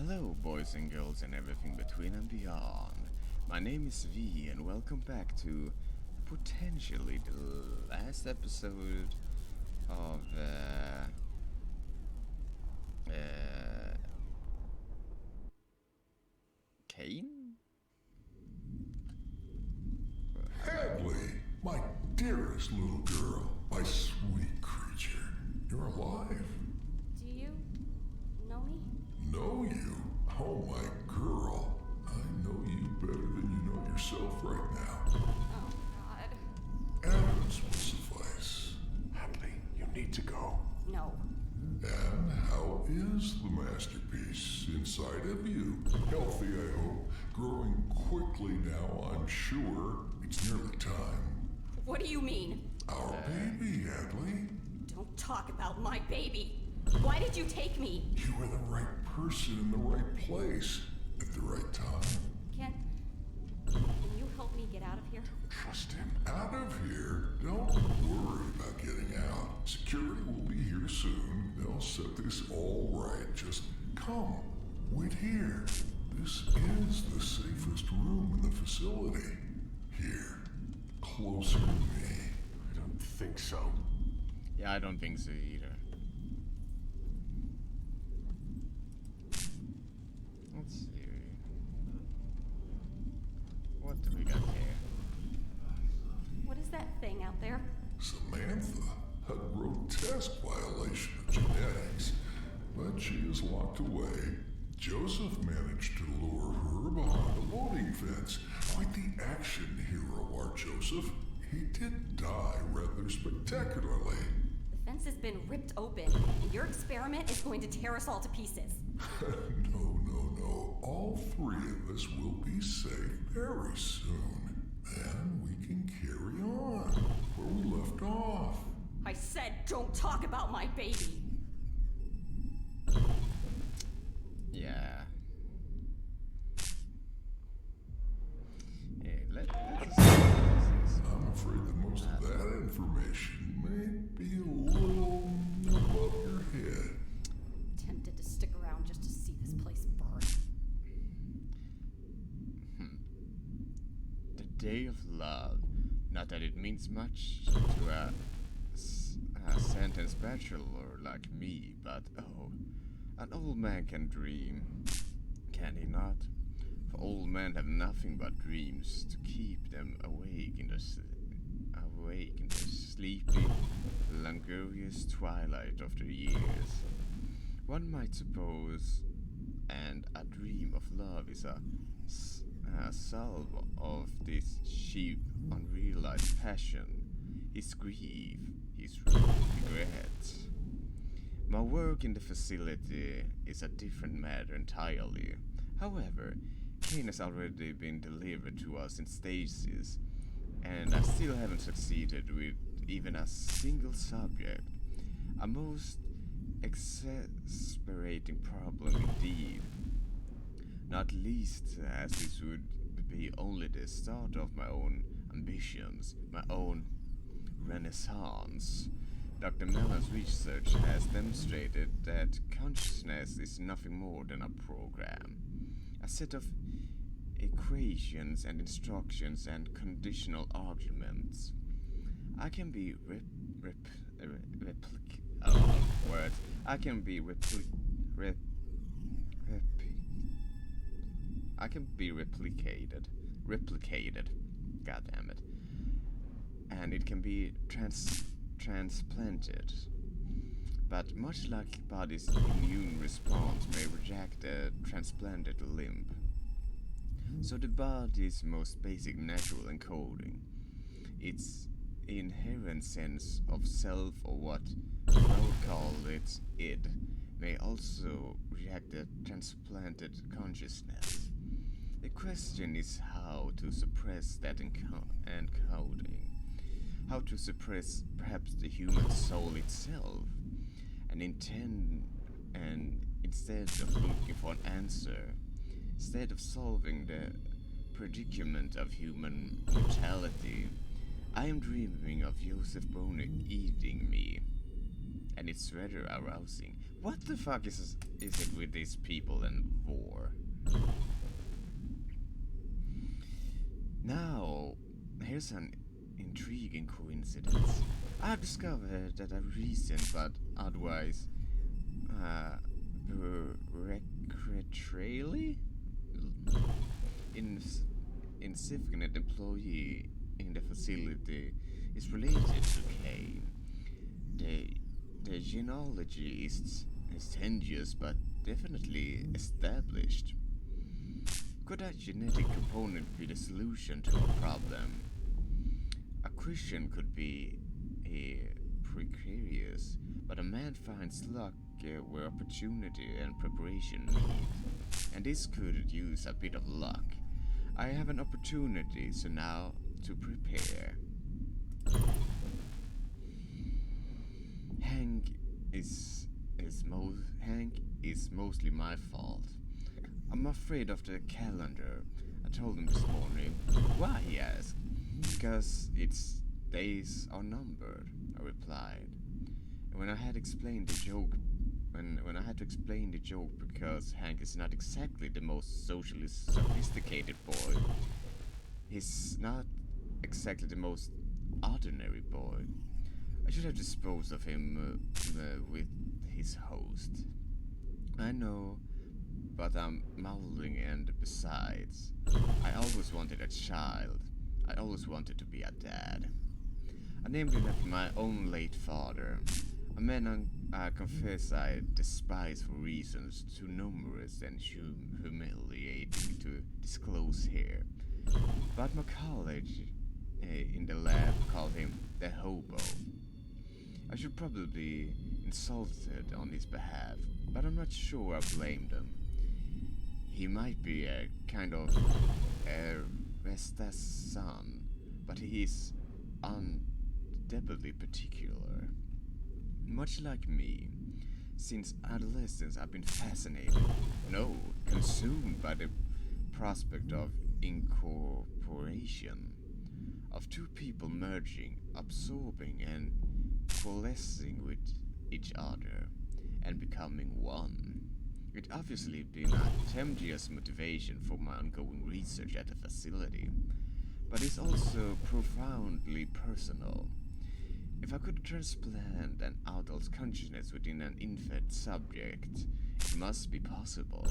Hello, boys and girls, and everything between and beyond. My name is V, and welcome back to potentially the last episode of Cayne? Hadley, my dearest little girl, my sweet creature. You're alive. Do you know me? Know you? Oh, my girl. I know you better than you know yourself right now. Oh, God. Evidence will suffice. Hadley, you need to go. No. And how is the masterpiece inside of you? Healthy, I hope. Growing quickly now, I'm sure. It's nearly time. What do you mean? Our baby, Hadley. Don't talk about my baby. Why did you take me? You were the right person in the right place at the right time. Can you help me get out of here? Trust him. Out of here? Don't worry about getting out. Security will be here soon. They'll set this all right. Just come. Wait here. This is the safest room in the facility. Here. Closer to me. I don't think so. Yeah, I don't think so either. Let's see. What do we got here? What is that thing out there? Samantha, a grotesque violation of genetics, but she is locked away. Joseph managed to lure her behind a loading fence. Quite the action hero, our Joseph. He did die rather spectacularly. The fence has been ripped open, and your experiment is going to tear us all to pieces. No. All three of us will be safe very soon. Then we can carry on where we left off. I said don't talk about my baby. Yeah. Hey, let's I'm afraid that most of that information may be a little above your head. Tempted to stick around just to see this place burn. The Day of Love. Not that it means much to a sentence bachelor like me, but oh, an old man can dream, can he not? For old men have nothing but dreams to keep them awake in the sleepy, languorous twilight of their years. One might suppose, and a dream of love is a salve of this cheap, unrealized passion, his grief, his regret. My work in the facility is a different matter entirely. However, Cayne has already been delivered to us in stages, and I still haven't succeeded with even a single subject. A most exasperating problem indeed. Not least as this would be only the start of my own ambitions, my own renaissance. Dr. Mellon's research has demonstrated that consciousness is nothing more than a program, a set of equations and instructions and conditional arguments. I can be replicated, god damn it, and it can be transplanted. But much like body's immune response may reject a transplanted limb, so the body's most basic natural encoding, its inherent sense of self, or what Freud called it, id, may also reject the transplanted consciousness. The question is how to suppress that encoding, how to suppress perhaps the human soul itself, and instead of looking for an answer, instead of solving the predicament of human mortality, I am dreaming of Joseph Bonnet eating me. and it's rather arousing. What the fuck is it with these people and war? Now, here's an intriguing coincidence. I've discovered that a recent but otherwise recreationally insignificant employee in the facility is related to Cayne. The genealogy is tenuous but definitely established. Could a genetic component be the solution to a problem? A Christian could be precarious, but a man finds luck where opportunity and preparation meet. And this could use a bit of luck. I have an opportunity, so now to prepare. Hank is mostly my fault. I'm afraid of the calendar. I told him this morning. Why, he asked. Because its days are numbered, I replied. And when I had explained the joke, when I had to explain the joke because Hank is not exactly the most socially sophisticated boy, he's not exactly the most ordinary boy. I should have disposed of him with his host. I know, but I'm mouthing, and besides, I always wanted a child. I always wanted to be a dad. I named him after my own late father, a man I confess I despise for reasons too numerous and humiliating to disclose here. But my college in the lab called him the hobo. I should probably be insulted on his behalf, but I'm not sure I blame them. He might be a kind of Resta's son, but he is undoubtedly particular. Much like me, since adolescence I've been fascinated, no, consumed by the prospect of incorporation, of two people merging, absorbing and coalescing with each other, and becoming one. It obviously been a tenuous motivation for my ongoing research at the facility, but it's also profoundly personal. If I could transplant an adult consciousness within an infant subject, it must be possible.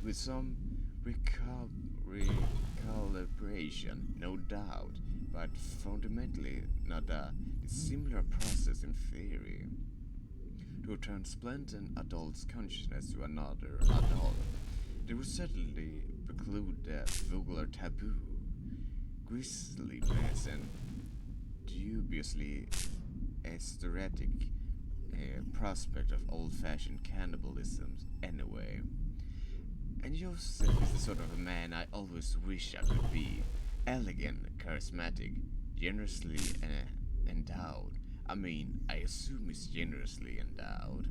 With some recalibration, no doubt, but fundamentally not a dissimilar process in theory. To transplant an adult's consciousness to another adult, they would certainly preclude the vulgar taboo, grisliness, and dubiously aesthetic prospect of old-fashioned cannibalism anyway. And Joseph is the sort of a man I always wish I could be. Elegant, charismatic, generously endowed. I mean, I assume he's generously endowed.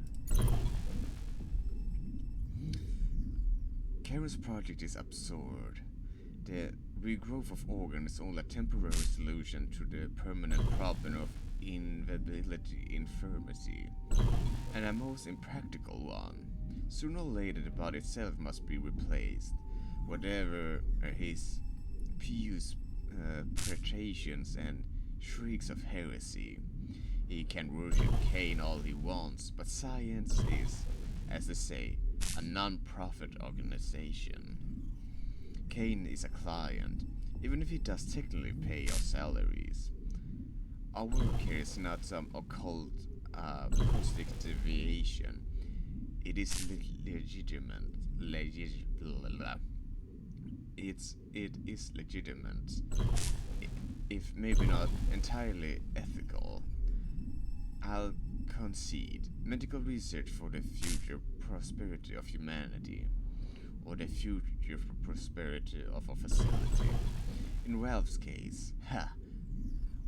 Karen's project is absurd. The regrowth of organs is only a temporary solution to the permanent problem of infirmity, and a most impractical one. Sooner or later, the body itself must be replaced, whatever his pious pretensions and shrieks of heresy. He can worship Cayne all he wants, but science is, as they say, a non-profit organization. Cayne is a client, even if he does technically pay our salaries. Our work here is not some occult acoustic deviation. It is legitimate. It is legitimate, if maybe not entirely ethical. I'll concede medical research for the future prosperity of humanity, or the future prosperity of a facility. In Ralph's case,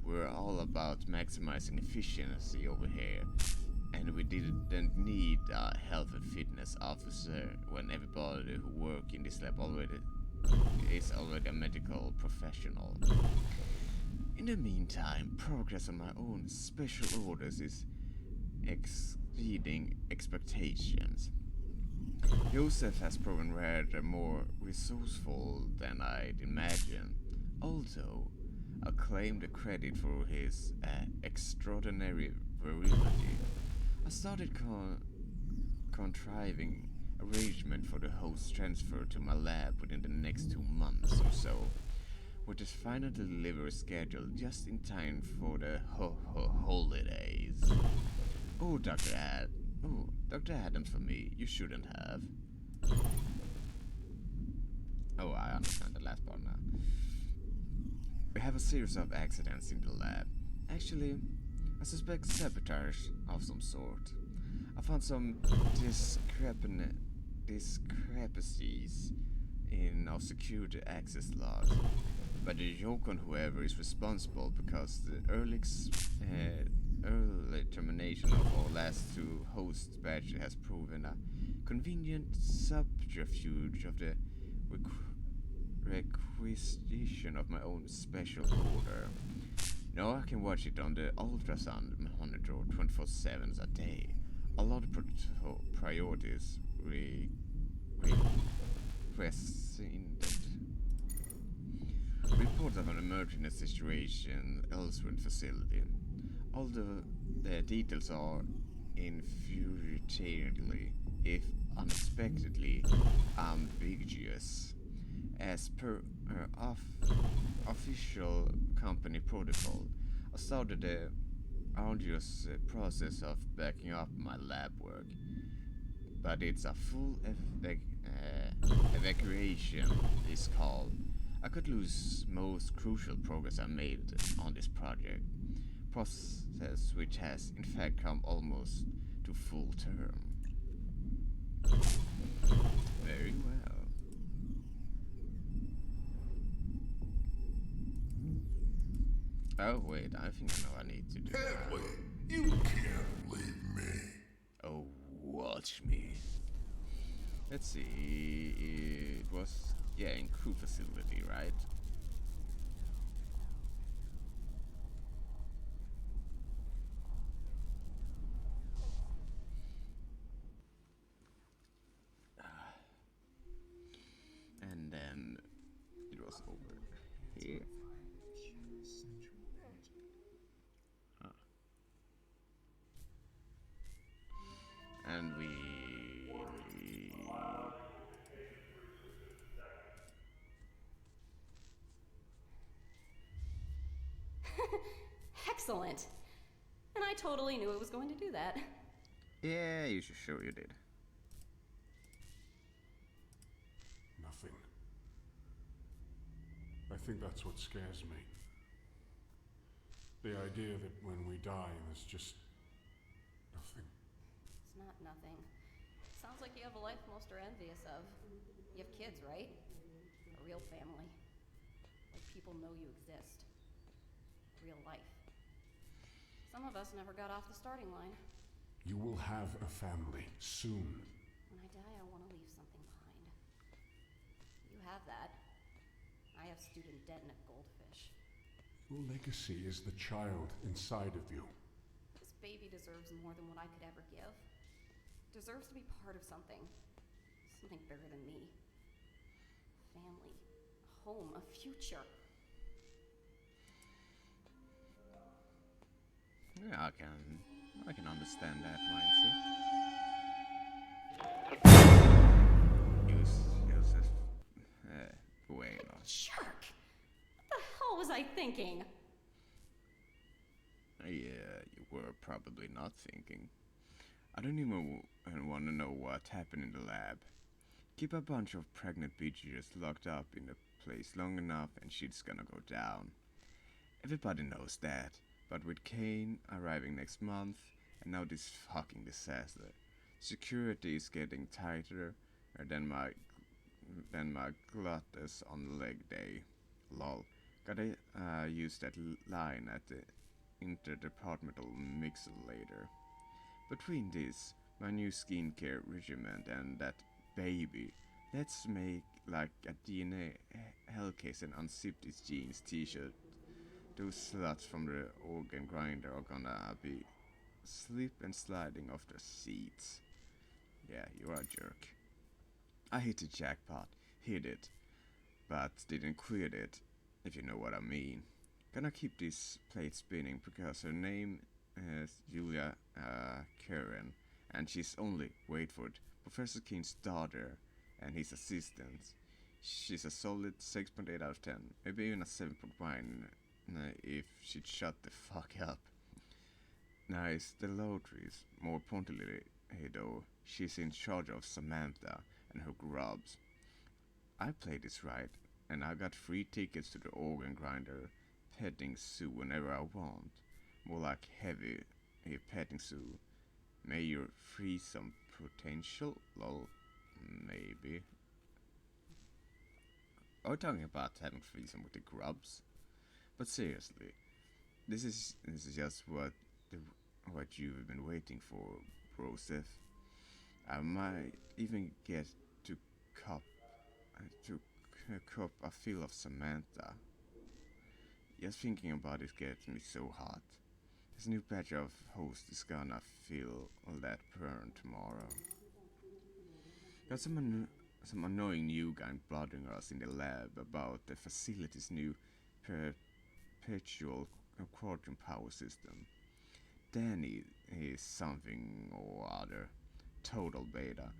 we're all about maximizing efficiency over here, and we didn't need a health and fitness officer when everybody who work in this lab is already a medical professional. In the meantime, progress on my own special orders is exceeding expectations. Joseph has proven rather more resourceful than I'd imagined, although I'll claim the credit for his extraordinary virility. I started contriving arrangement for the host transfer to my lab within the next 2 months or so, with his final delivery scheduled just in time for the holidays. Oh, Dr. Adams for me, you shouldn't have. Oh, I understand the last part now. We have a series of accidents in the lab. Actually, I suspect sabotage of some sort. I found some discrepancies in our security access logs, but the joke on whoever is responsible because the early termination of our last two host batches has proven a convenient subterfuge of the requisition of my own special order. Now I can watch it on the ultrasound monitor 24/7 a day. A lot of priorities requested. Reports of an emergency situation elsewhere in the facility. Although the details are infuriatingly, if unexpectedly, ambiguous. As per official company protocol, I started the arduous process of backing up my lab work, but it's a full evacuation is called. I could lose most crucial progress I made on this process which has in fact come almost to full term. Very well. Oh wait, I think I know what I need to do. Hadley, you can't leave me. Oh, watch me. Let's see, it was, in crew facility, right? And then it was over here. And we Excellent. And I totally knew it was going to do that. Yeah, you sure you did. Nothing. I think that's what scares me. The idea that when we die, there's just nothing. It's not nothing. Sounds like you have a life most are envious of. You have kids, right? A real family. Like people know you exist. Real life. Some of us never got off the starting line. You will have a family soon. When I die, I want to leave something behind. You have that. I have student debt and a goldfish. Your legacy is the child inside of you. This baby deserves more than what I could ever give. Deserves to be part of something. Something bigger than me. Family. A home. A future. Yeah, I can understand that mindset. Joseph, bueno. Jerk! What the hell was I thinking? Yeah, you were probably not thinking. I don't even want to know what happened in the lab. Keep a bunch of pregnant bitches locked up in a place long enough and shit's gonna go down. Everybody knows that. But with Cayne arriving next month, and now this fucking disaster, security is getting tighter than my gluttons on leg day. Lol. Gotta use that line at the interdepartmental mixer later. Between this, my new skincare regimen, and that baby, let's make like a DNA hellcase and unzip these jeans t-shirt. Those sluts from the organ grinder are gonna be slip and sliding off the seats. Yeah, you are a jerk. I hit the jackpot, hit it, but didn't quit it, if you know what I mean. Gonna keep this plate spinning because her name is Julia Karen, and she's only, wait for it, Professor King's daughter and his assistant. She's a solid 6.8 out of 10, maybe even a 7.1 if she'd shut the fuck up. Nice, the lotteries. More importantly, though, she's in charge of Samantha and her grubs. I played this right, and I got free tickets to the organ grinder petting zoo whenever I want. More like heavy petting zoo. May you free some potential? Lol. Maybe. Are we talking about having threesome with the grubs? But seriously, this is just what you've been waiting for, Broseph. I might even get to cop to cop a feel of Samantha. Just thinking about it gets me so hot. This new batch of hosts is gonna feel all that burn tomorrow. Got some annoying new guy bothering us in the lab about the facility's new perpetual quantum power system. Danny is something or other. Total beta.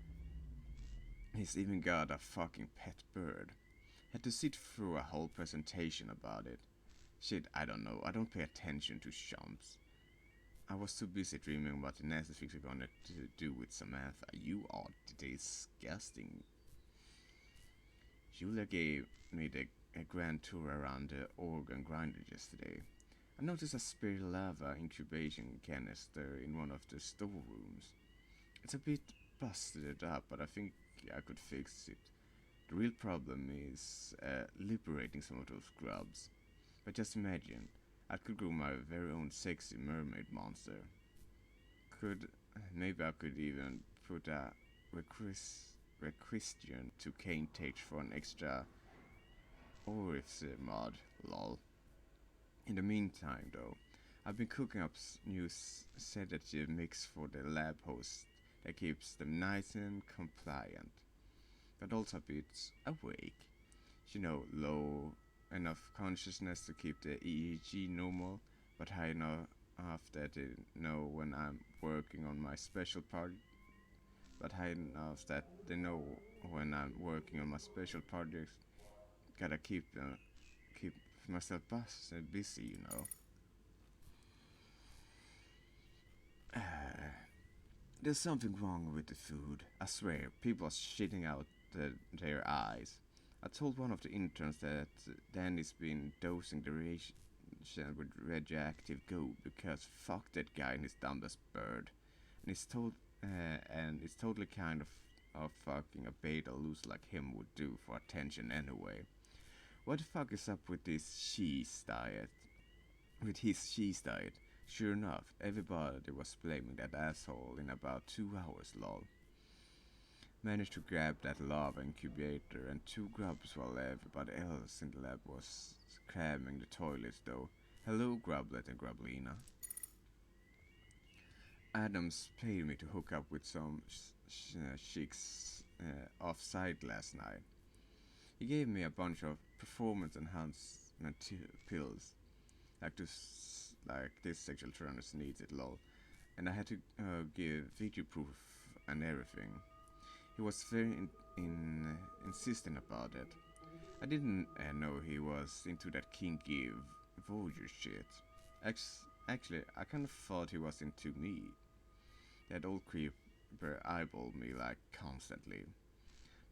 He's even got a fucking pet bird. Had to sit through a whole presentation about it. Shit, I don't know. I don't pay attention to chumps. I was too busy dreaming about the nasty things we're gonna do with Samantha. You are disgusting. Julia gave me a grand tour around the organ grinder yesterday. I noticed a spirit lava incubation canister in one of the storerooms. It's a bit busted up, but I think I could fix it. The real problem is liberating some of those grubs. But just imagine, I could grow my very own sexy mermaid monster. Maybe I could even put a requisition to Cayne Tate for an extra orifice mod, lol. In the meantime, though, I've been cooking up new sedative mix for the lab host that keeps them nice and compliant, but also a bit awake. You know, low enough consciousness to keep the EEG normal, but high enough that they know when I'm working on my special project. But high enough that they know when I'm working on my special projects. Gotta keep myself busy, you know. There's something wrong with the food. I swear, people are shitting out their eyes. I told one of the interns that Danny's been dosing the reagent with radioactive gold because fuck that guy and his dumbest bird. And it's totally kind of fucking a beta loose like him would do for attention anyway. What the fuck is up with this cheese diet? With his cheese diet? Sure enough, everybody was blaming that asshole in about 2 hours, lol. Managed to grab that lava incubator and 2 grubs while everybody else in the lab was cramming the toilets though. Hello, Grublet and Grublina. Adams paid me to hook up with some chicks off-site last night. He gave me a bunch of performance enhancement pills, like this sexual trainers needs it, lol. And I had to give video proof and everything. He was very insistent about it. I didn't know he was into that kinky voyeur shit. Actually, I kind of thought he was into me. That old creeper eyeballed me like constantly.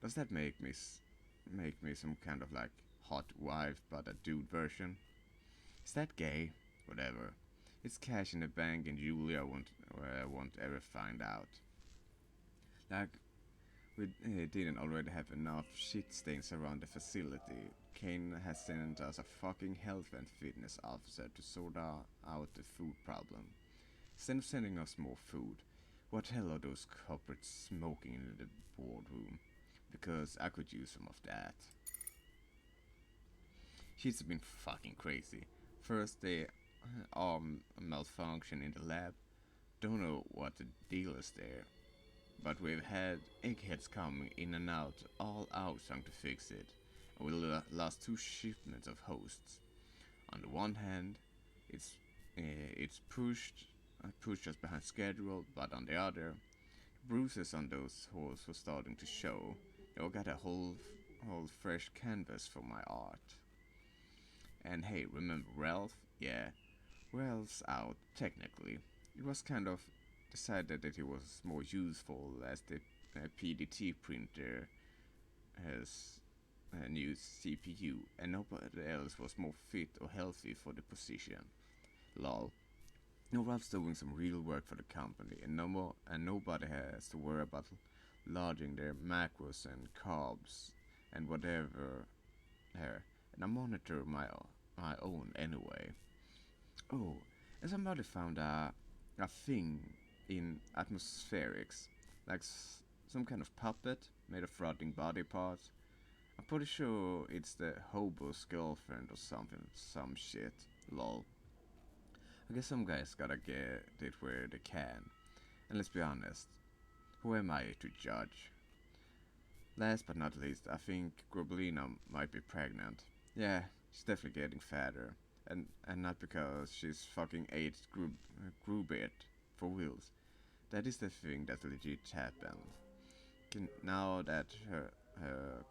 Does that make me some kind of like hot wife but a dude version? Is that gay? Whatever. It's cash in the bank and Julia won't ever find out. Like we didn't already have enough shit stains around the facility. Cayne has sent us a fucking health and fitness officer to sort out the food problem. Instead of sending us more food, what hell are those culprits smoking in the boardroom? Because I could use some of that. She's been fucking crazy. First they arm malfunction in the lab, don't know what the deal is there, but we've had eggheads coming in and out all out trying to fix it, and we lost 2 shipments of hosts. On the one hand, it's pushed us behind schedule, but on the other, bruises on those holes were starting to show. I got a whole fresh canvas for my art. And hey, remember Ralph? Yeah, Ralph's out technically. It was kind of decided that it was more useful as the PDT printer has a new CPU, and nobody else was more fit or healthy for the position. Lol. No, Ralph's doing some real work for the company, and nobody has to worry about logging their macros and carbs and whatever there. And I monitor my own anyway. Oh, and somebody found a thing in atmospherics, like some kind of puppet made of rotting body parts. I'm pretty sure it's the hobo's girlfriend or something, some shit. Lol. I guess some guys gotta get it where they can. And let's be honest, who am I to judge? Last but not least, I think Groblina might be pregnant. Yeah, she's definitely getting fatter. And not because she's fucking ate Grubert for wheels. That is the thing that legit happened. Now that her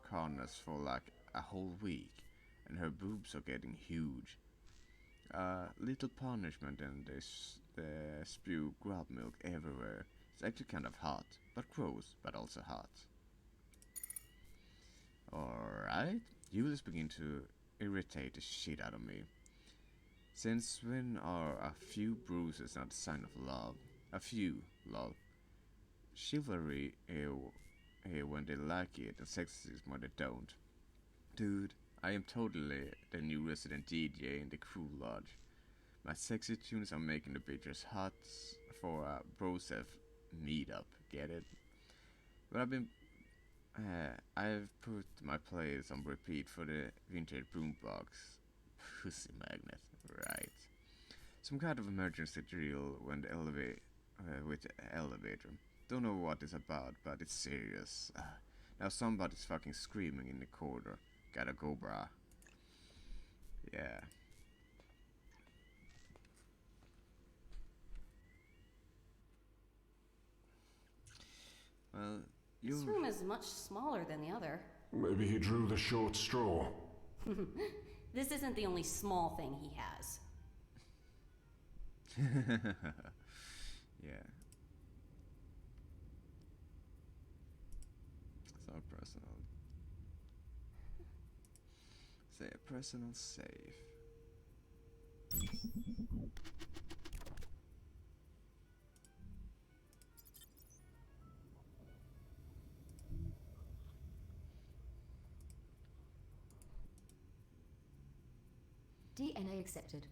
corners for like a whole week, and her boobs are getting huge. Little punishment and they spew grub milk everywhere. It's actually kind of hot, but gross, but also hot. Alright, Julius begin to irritate the shit out of me. Since when are a few bruises not a sign of love? A few, lol. Chivalry when they like it, and sexism when they don't. Dude, I am totally the new resident DJ in the crew lodge. My sexy tunes are making the bitches hot for a Brosef meetup, get it? But I've put my plays on repeat for the vintage boombox. Pussy magnet, right? Some kind of emergency drill when the with the elevator. Don't know what it's about, but it's serious. Now somebody's fucking screaming in the corridor. Gotta go, brah. Yeah. Well, This room is much smaller than the other. Maybe he drew the short straw. This isn't the only small thing he has. Yeah. So personal. Say a personal save. DNA accepted.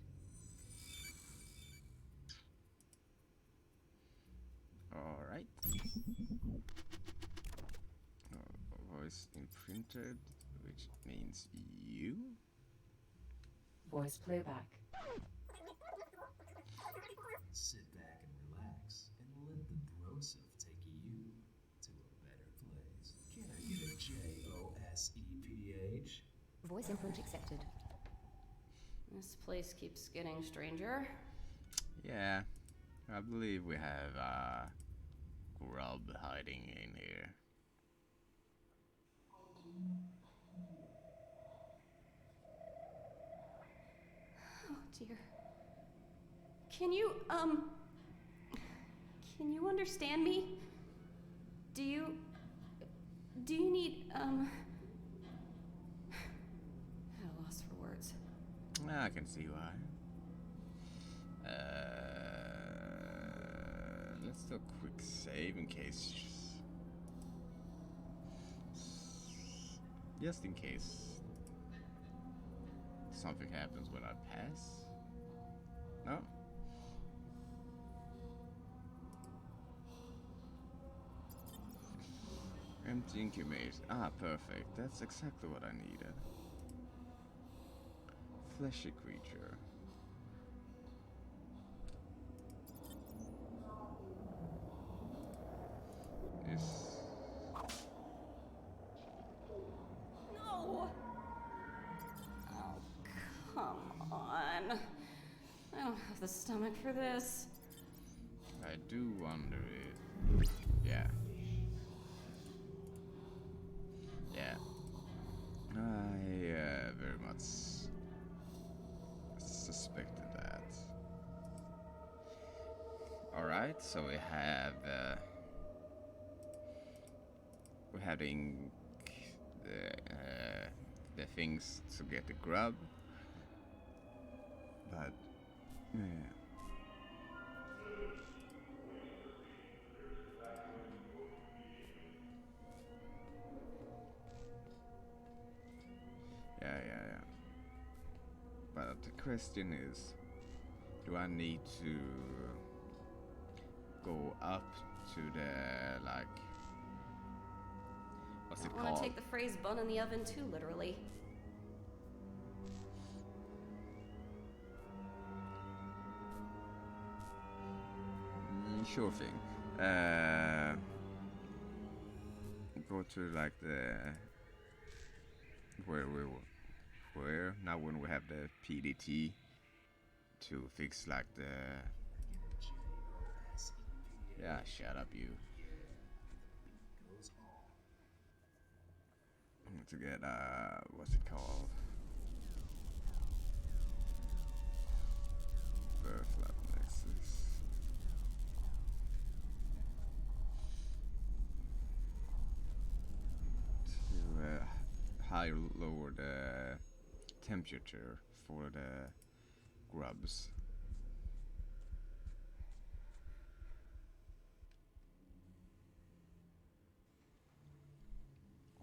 Alright. Voice imprinted, which means you. Voice playback. Sit back and relax and let the Broseph take you to a better place. Can I get a JOSEPH? Voice input accepted. This place keeps getting stranger. Yeah, I believe we have grub hiding in here. Oh dear. Can you understand me? Do you need, at a loss for words. I can see why. Let's do a quick save in case. Just in case something happens when I pass. No? Empty incubate. Ah, perfect. That's exactly what I needed. Fleshy creature. is... No! Oh, come on. I don't have the stomach for this. I do wonder if... Yeah. Yeah. I very much suspected that. Alright, so we have we're having the things to get the grub, but yeah. Yeah. But the question is, do I need to go up to the, like, what's it I want called? to take the phrase bun in the oven too literally. Sure thing. Go to like the where now when we have the PDT to fix like the shut up you. To get what's it called? Birth lab nexus. To high lower the temperature for the grubs.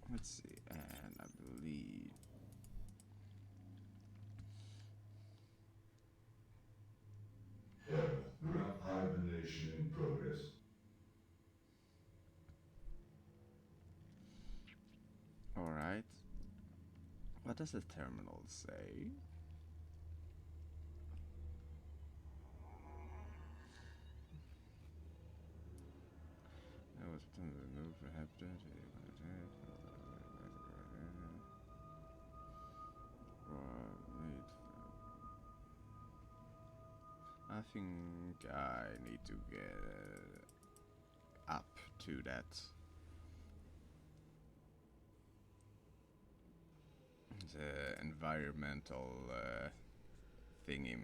Let's see, and I believe Hibernation in progress. alright. What does the terminal say? That was removed for habitat. I think I need to get up to that. The environmental thingy.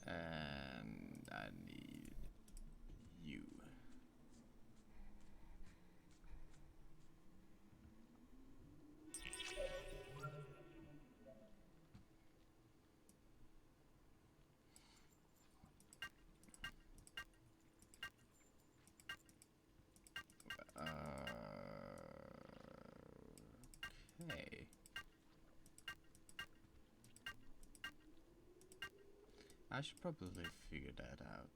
And I need you. Okay. I should probably figure that out.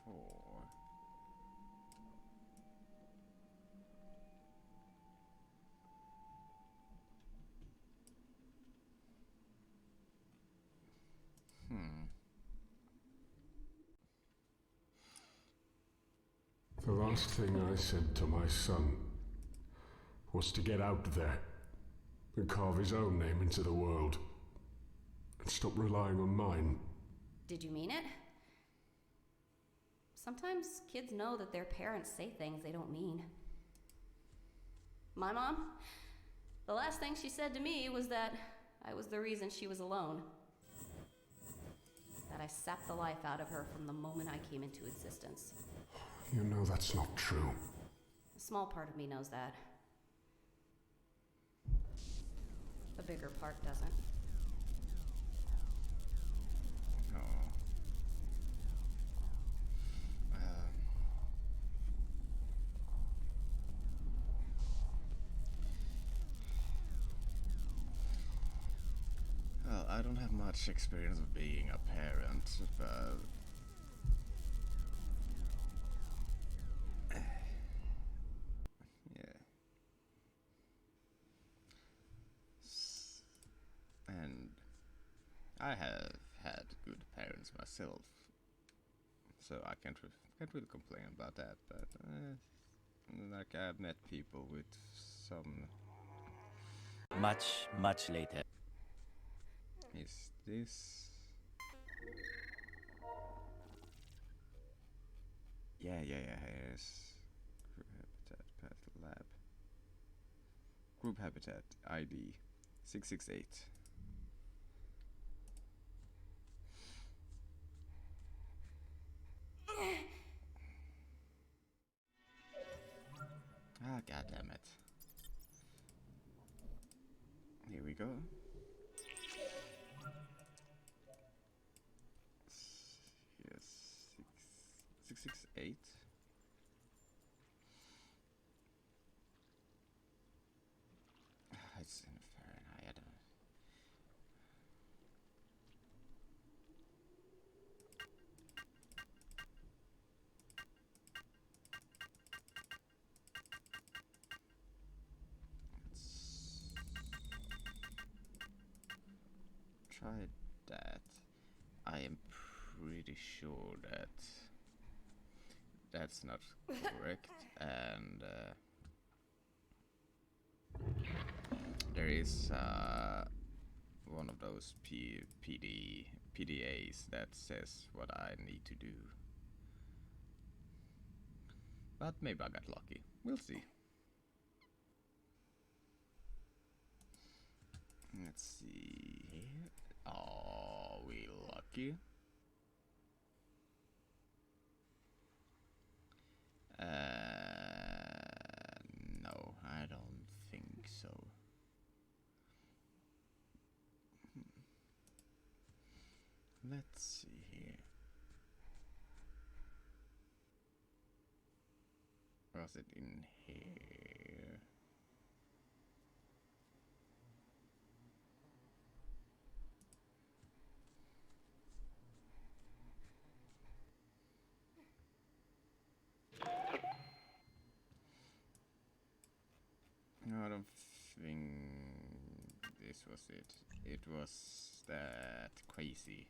Four. The last thing I said to my son was to get out there and carve his own name into the world and stop relying on mine. Did you mean it? Sometimes kids know that their parents say things they don't mean. My mom, the last thing she said to me was that I was the reason she was alone. That I sapped the life out of her from the moment I came into existence. You know that's not true. A small part of me knows that. The bigger part doesn't. Oh. Well, I don't have much experience of being a parent, but yeah. I have had good parents myself, so I can't really complain about that. But like I've met people with some. Much later. Is this? Yeah. Yes. Group habitat path lab. Group habitat ID 668. Ah, god damn it. Here we go. Yes, 668. It's in Fahrenheit. I don't know. Let's try that. I am pretty sure that that's not correct, and there is one of those PDAs that says what I need to do. But maybe I got lucky. We'll see. Let's see here. Oh, we lucky. No, I don't think so. Let's see here. Was it in here? No, I don't think this was it. It was that crazy.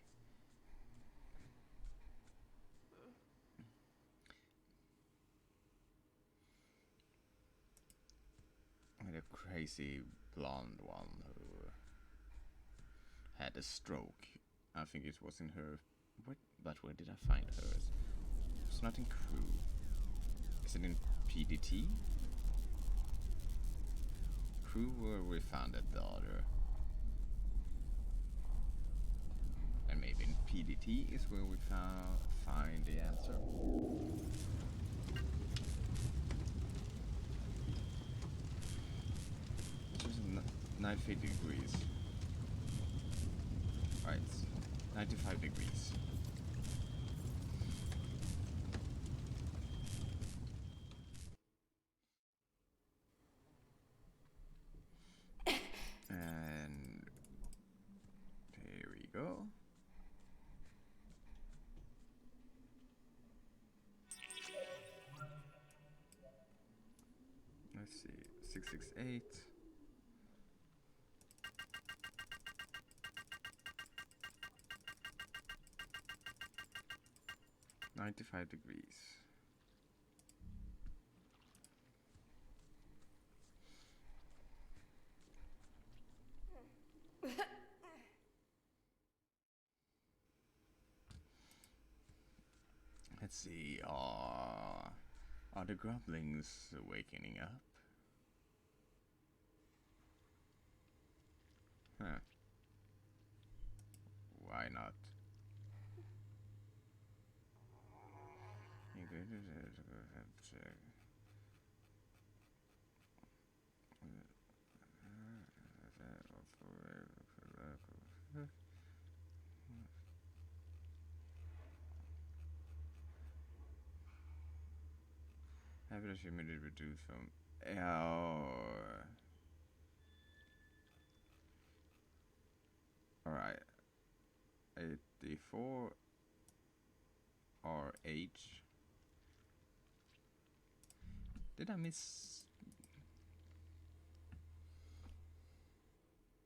The crazy blonde one who had a stroke. I think it was in her. But where did I find her? It's not in crew. Is it in PDT? Crew where we found a daughter. And maybe in PDT is where we find the answer. There's 90 degrees. Right, 95 degrees. And here we go. Let's see, 668. $95 degrees. Let's see, are the grumblings awakening up? Huh. Why not? Habitat humidity reduced from. Oh. Alright. 84 RH. Did I miss?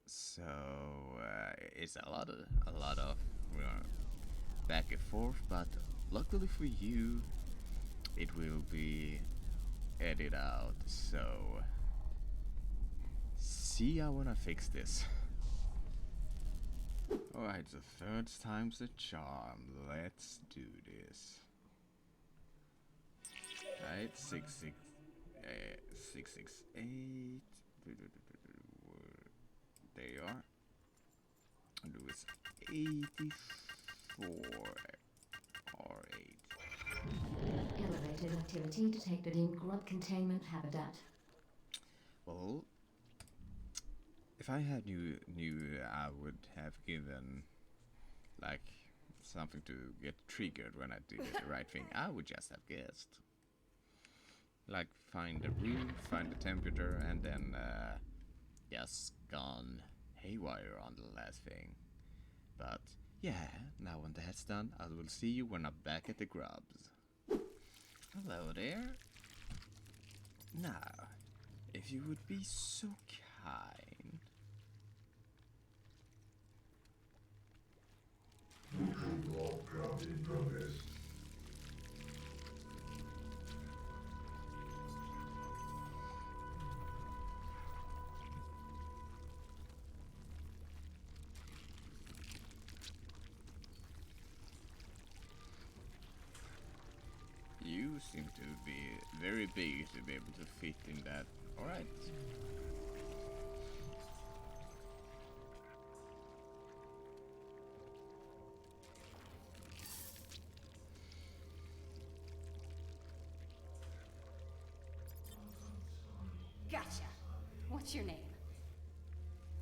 So it's a lot of back and forth, but luckily for you, it will be edited out. So, see, I wanna fix this. Alright, the third time's a charm. Let's do this. Right, 668. There you are. And it was 84 or 8. Elevated activity detected in grunt containment habitat. Well, if I had knew I would have given like something to get triggered when I did the right thing. I would just have guessed. Like find the room, find the temperature, and then just gone haywire on the last thing. But yeah, now when that's done, I will see you when I'm back at the grubs. Hello there. Now, if you would be so kind. In progress. You seem to be very big to be able to fit in that. Alright. Gotcha. What's your name?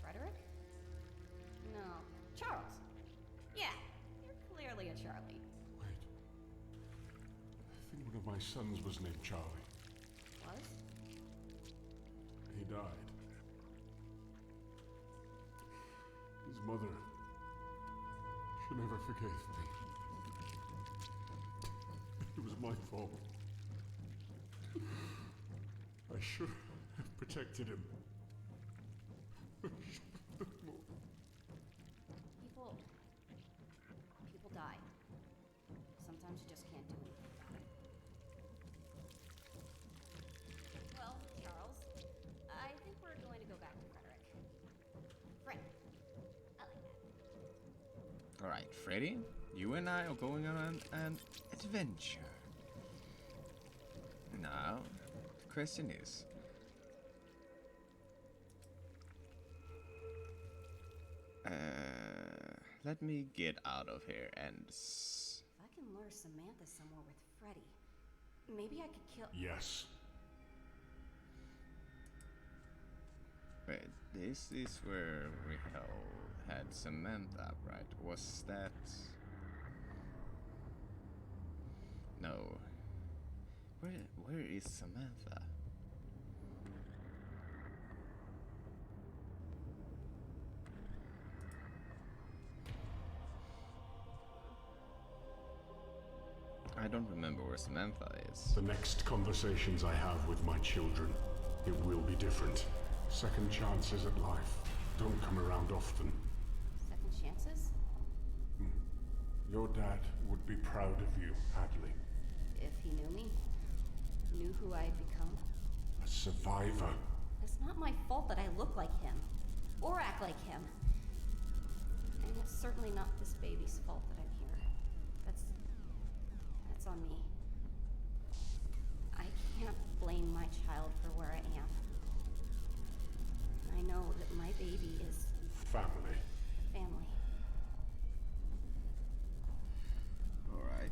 Frederick? No. Charles. Yeah, you're clearly a Charlie. Wait. I think one of my sons was named Charlie. Was? He died. His mother. She never forgave me. It was my fault. I should have protected him. People die. Sometimes you just can't do anything about it. Well, Charles, I think we're going to go back to Frederick. Fred. I like that. Alright, Freddy, you and I are going on an adventure. Now, the question is, let me get out of here and If I can lure Samantha somewhere with Freddy, maybe I could kill. Yes. wait, this is where we had Samantha, right? Was that? No. Where is Samantha? I don't remember where Samantha is. The next conversations I have with my children, it will be different. Second chances at life don't come around often. Second chances? Your dad would be proud of you, Hadley. If he knew me, knew who I had become. A survivor. It's not my fault that I look like him, or act like him. And it's certainly not this baby's fault that I'm here. That's on me. I can't blame my child for where I am. I know that my baby is Family. family. Alright.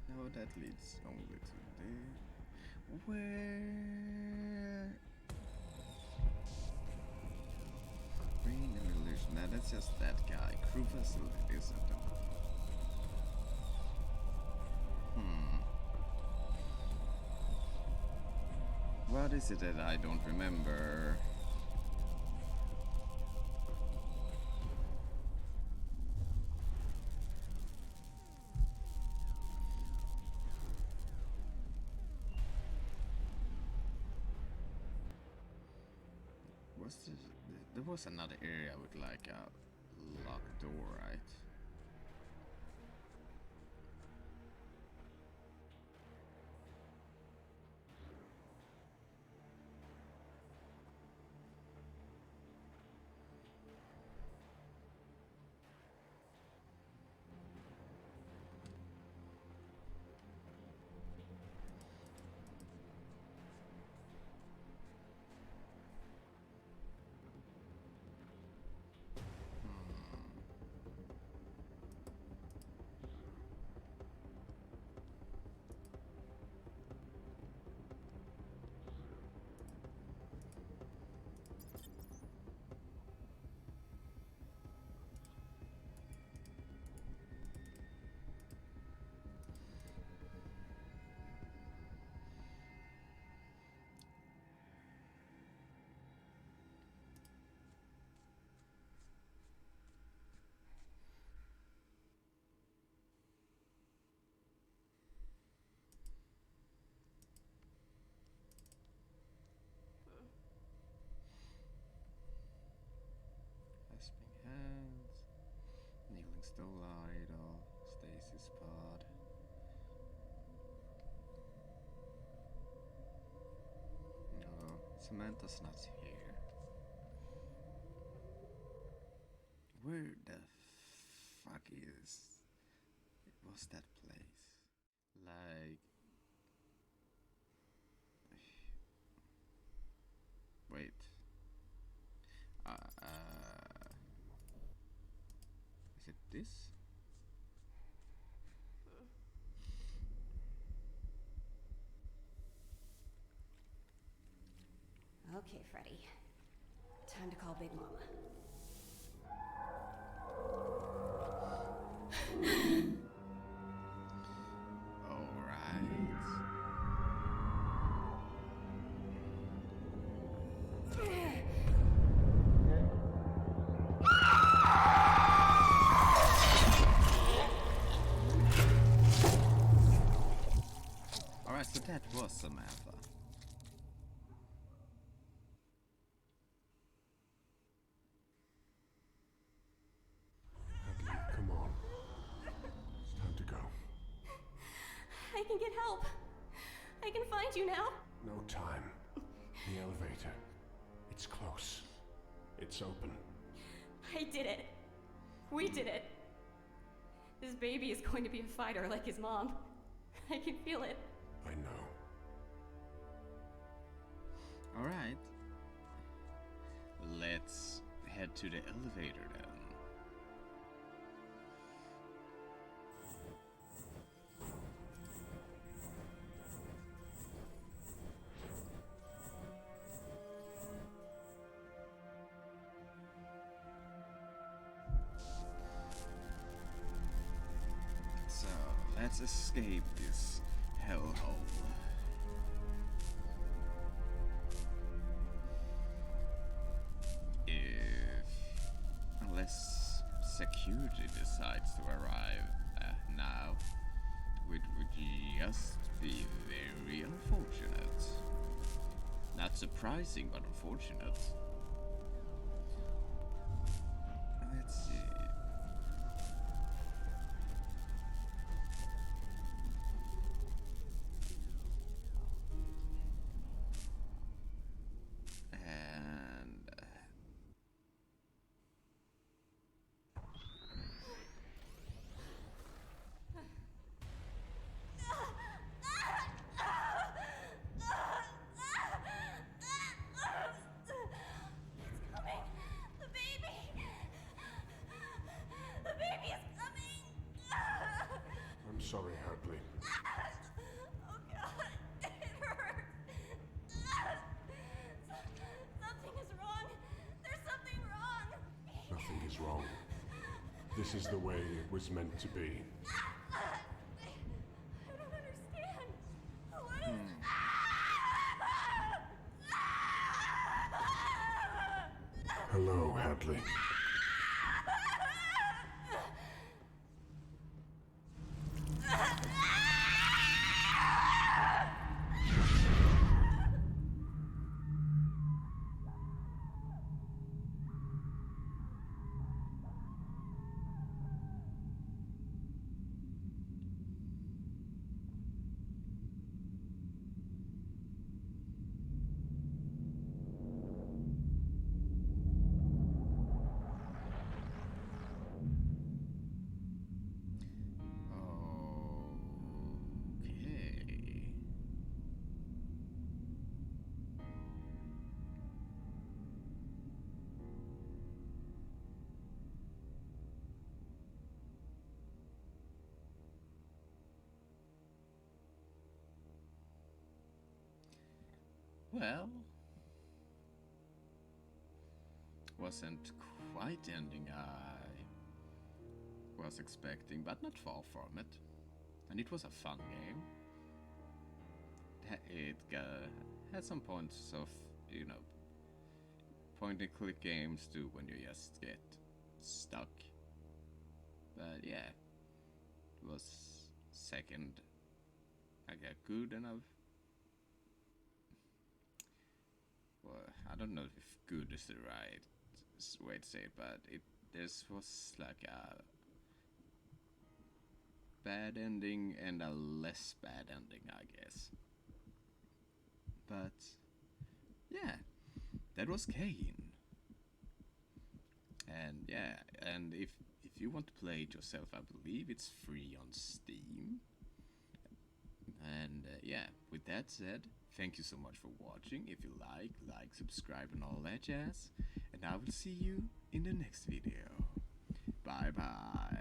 No, that leads only to the... Where... Green illusion. Now that's just that guy. Crew facilities at the moment. What is it that I don't remember? there was another area with like a locked door, right? Clasping hands, kneeling still idle, stasis pod. No, Samantha's not here. Where the fuck was that place? Like, wait. Is it this? Okay, Freddy. Time to call Big Mama. Alright. Alright, so that was Samantha. Hadley, come on. It's time to go. I can get help. I can find you now. No time. The elevator. It's close. It's open. I did it. We did it. This baby is going to be a fighter like his mom. I can feel it. I know. Alright. Let's head to the elevator then. So, let's escape this hellhole. Unless security decides to arrive now, which would just be very unfortunate. Not surprising, but unfortunate. Let's see. And I'm sorry, Hadley. Oh God, it hurts. Something is wrong. There's something wrong. Nothing is wrong. This is the way it was meant to be. I don't understand. What is... Hello, Hadley. well, wasn't quite the ending I was expecting, but not far from it. And it was a fun game. It had some points of, you know, point and click games too when you just get stuck. But yeah, it was second. I got good enough. Well, I don't know if good is the right way to say it, but this was like a bad ending and a less bad ending, I guess. But yeah, that was Cayne. And yeah, and if you want to play it yourself, I believe it's free on Steam. And yeah, with that said, thank you so much for watching. If you like, subscribe, and all that jazz. And I will see you in the next video. Bye bye.